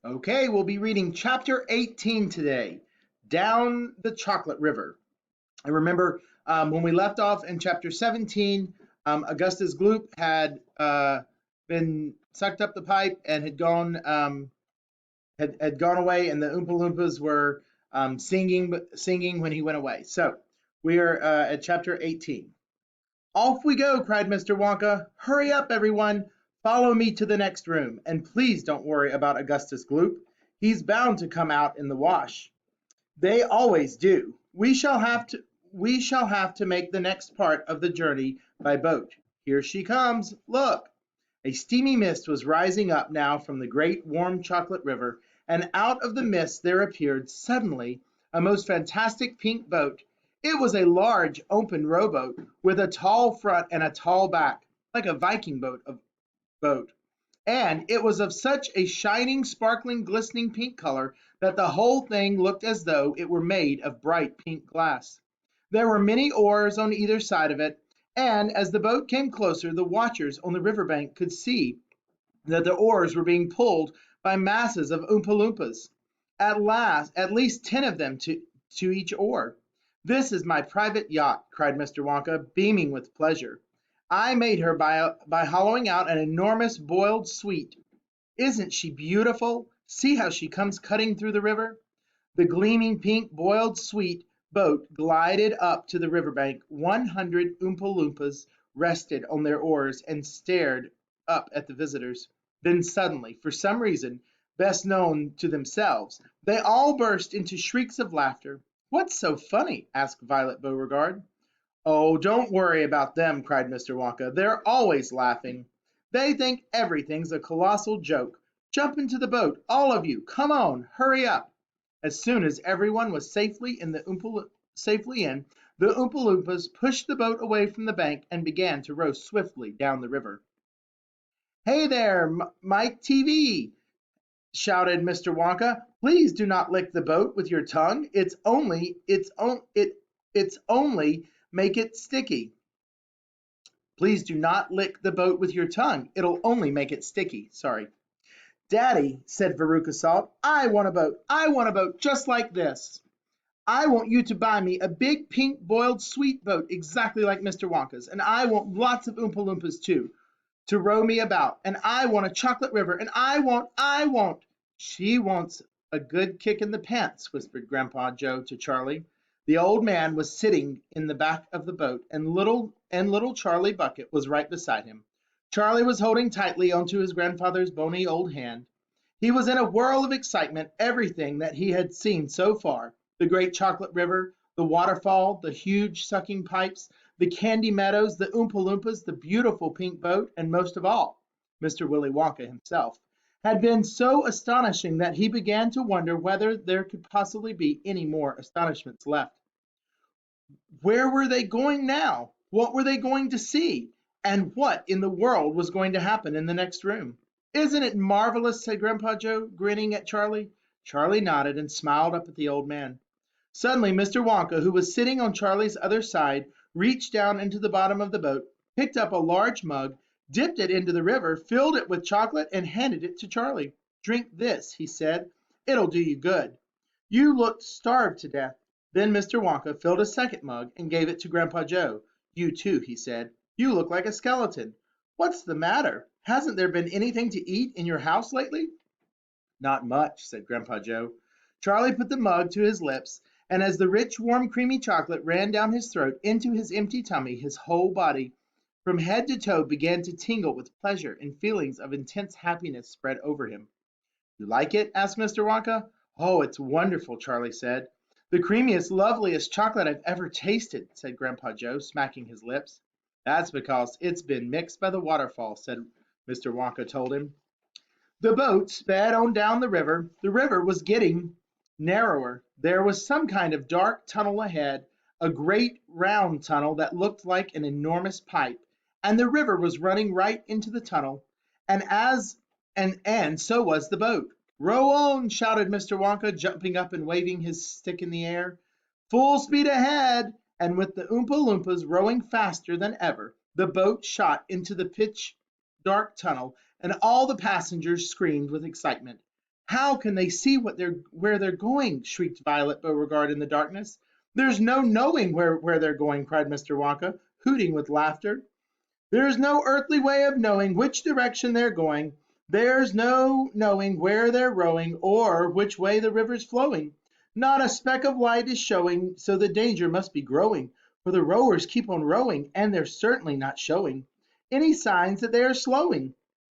Okay, we'll be reading chapter 18 today, Down the Chocolate River. I remember when we left off in chapter 17, Augustus Gloop had been sucked up the pipe and had gone away, and the Oompa Loompas were singing when he went away. So we are at chapter 18. Off we go, cried Mr. Wonka. Hurry up, everyone. Follow me to the next room, and please don't worry about Augustus Gloop. He's bound to come out in the wash. They always do. We shall have to make the next part of the journey by boat. Here she comes. Look. A steamy mist was rising up now from the great warm chocolate river, and out of the mist there appeared suddenly a most fantastic pink boat. It was a large open rowboat with a tall front and a tall back, like a Viking boat. And it was of such a shining, sparkling, glistening pink color that the whole thing looked as though it were made of bright pink glass. There were many oars on either side of it, and as the boat came closer, the watchers on the river bank could see that the oars were being pulled by masses of Oompa Loompas. At least 10 of them to each oar. This is my private yacht, cried Mr. Wonka, beaming with pleasure. I made her by hollowing out an enormous boiled sweet. Isn't she beautiful? See how she comes cutting through the river. The gleaming pink boiled sweet boat glided up to the river bank. 100 Oompa Loompas rested on their oars and stared up at the visitors. Then suddenly, for some reason best known to themselves, they all burst into shrieks of laughter. What's so funny? Asked Violet Beauregard. Oh, don't worry about them, cried Mr. Wonka. They're always laughing. They think everything's a colossal joke. Jump into the boat, all of you. Come on, hurry up. As soon as everyone was safely in, the Oompa Loompas pushed the boat away from the bank and began to row swiftly down the river. Hey there, Mike TV, shouted Mr. Wonka. Please do not lick the boat with your tongue. It's only make it sticky. Please do not lick the boat with your tongue. It'll only make it sticky. Sorry. Daddy, said Veruca Salt, I want a boat. I want a boat just like this. I want you to buy me a big pink boiled sweet boat exactly like Mr. Wonka's. And I want lots of Oompa Loompas too to row me about. And I want a chocolate river. And I want. She wants a good kick in the pants, whispered Grandpa Joe to Charlie. The old man was sitting in the back of the boat, and little Charlie Bucket was right beside him. Charlie was holding tightly onto his grandfather's bony old hand. He was in a whirl of excitement. Everything that he had seen so far, the great chocolate river, the waterfall, the huge sucking pipes, the candy meadows, the Oompa Loompas, the beautiful pink boat, and most of all, Mr. Willy Wonka himself, had been so astonishing that he began to wonder whether there could possibly be any more astonishments left. Where were they going now? What were they going to see? And what in the world was going to happen in the next room? Isn't it marvelous? Said Grandpa Joe, grinning at Charlie. Charlie nodded and smiled up at the old man. Suddenly, Mr. Wonka, who was sitting on Charlie's other side, reached down into the bottom of the boat, picked up a large mug, dipped it into the river, filled it with chocolate, and handed it to Charlie. Drink this, he said. It'll do you good. You looked starved to death. Then Mr. Wonka filled a second mug and gave it to Grandpa Joe. You too, he said. You look like a skeleton. What's the matter? Hasn't there been anything to eat in your house lately? Not much, said Grandpa Joe. Charlie put the mug to his lips, and as the rich, warm, creamy chocolate ran down his throat into his empty tummy, his whole body, from head to toe, began to tingle with pleasure, and feelings of intense happiness spread over him. You like it? Asked Mr. Wonka. Oh, it's wonderful, Charlie said. The creamiest, loveliest chocolate I've ever tasted, said Grandpa Joe, smacking his lips. That's because it's been mixed by the waterfall, said Mr. Wonka told him. The boat sped on down the river. The river was getting narrower. There was some kind of dark tunnel ahead, a great round tunnel that looked like an enormous pipe, and the river was running right into the tunnel, and so was the boat. Row on, shouted Mr. Wonka, jumping up and waving his stick in the air. Full speed ahead! And with the Oompa Loompas rowing faster than ever, the boat shot into the pitch dark tunnel, and all the passengers screamed with excitement. How can they see where they're going? Shrieked Violet Beauregard in the darkness. There's no knowing where they're going, cried Mr. Wonka, hooting with laughter. There's no earthly way of knowing which direction they're going. There's no knowing where they're rowing or which way the river's flowing. Not a speck of light is showing, so the danger must be growing, for the rowers keep on rowing, and they're certainly not showing any signs that they are slowing.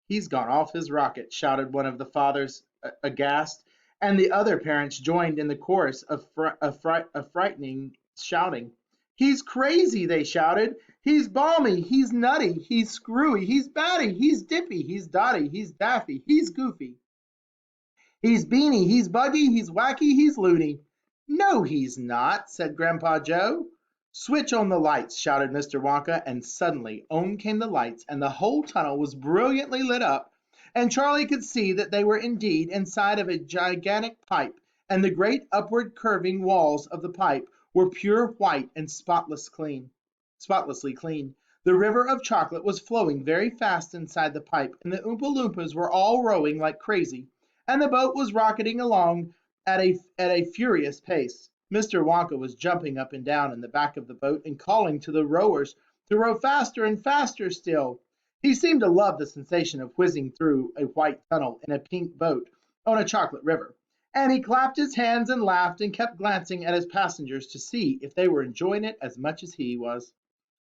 He's gone off his rocket, shouted one of the fathers aghast, and the other parents joined in the chorus of frightening shouting. He's crazy, they shouted. He's balmy, he's nutty, he's screwy, he's batty, he's dippy, he's dotty, he's daffy, he's goofy. He's beany, he's buggy, he's wacky, he's loony. No, he's not, said Grandpa Joe. Switch on the lights, shouted Mr. Wonka, and suddenly on came the lights, and the whole tunnel was brilliantly lit up, and Charlie could see that they were indeed inside of a gigantic pipe, and the great upward curving walls of the pipe were pure white and spotlessly clean. The river of chocolate was flowing very fast inside the pipe, and the Oompa Loompas were all rowing like crazy, and the boat was rocketing along at a furious pace. Mr. Wonka was jumping up and down in the back of the boat and calling to the rowers to row faster and faster still. He seemed to love the sensation of whizzing through a white tunnel in a pink boat on a chocolate river, and he clapped his hands and laughed and kept glancing at his passengers to see if they were enjoying it as much as he was.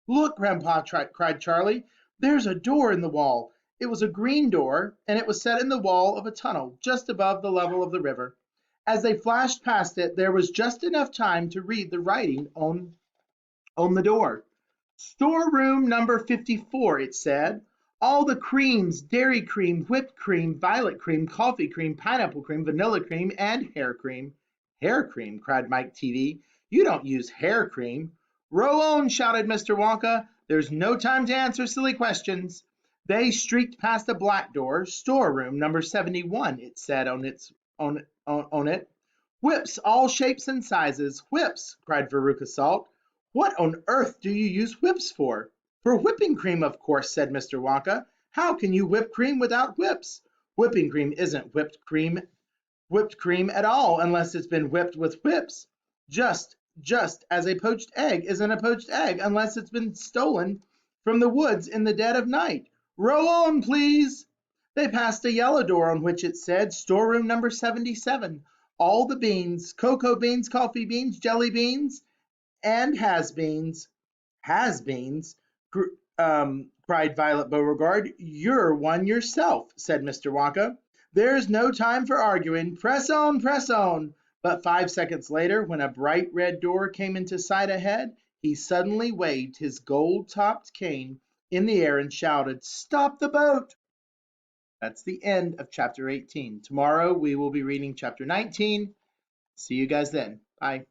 Look, Grandpa, cried Charlie. There's a door in the wall. It was a green door, and it was set in the wall of a tunnel just above the level of the river. As they flashed past it, there was just enough time to read the writing on the door. Storeroom number 54, it said. All the creams, dairy cream, whipped cream, violet cream, coffee cream, pineapple cream, vanilla cream, and hair cream. Hair cream, cried Mike TV. You don't use hair cream. Row on, shouted Mr. Wonka. There's no time to answer silly questions. They streaked past a black door. Storeroom number 71, it said on it. Whips, all shapes and sizes. Whips, cried Veruca Salt. What on earth do you use whips for? For whipping cream, of course, said Mr. Wonka. How can you whip cream without whips? Whipping cream isn't whipped cream at all unless it's been whipped with whips. Just as a poached egg isn't a poached egg unless it's been stolen from the woods in the dead of night. Row on, please. They passed a yellow door on which it said storeroom number 77. All the beans, cocoa beans, coffee beans, jelly beans, and has-beens. Has-beens? Cried Violet Beauregard. You're one yourself, said Mr. Wonka. There's no time for arguing. Press on, press on. But 5 seconds later, when a bright red door came into sight ahead, he suddenly waved his gold-topped cane in the air and shouted, Stop the boat! That's the end of chapter 18. Tomorrow we will be reading chapter 19. See you guys then. Bye.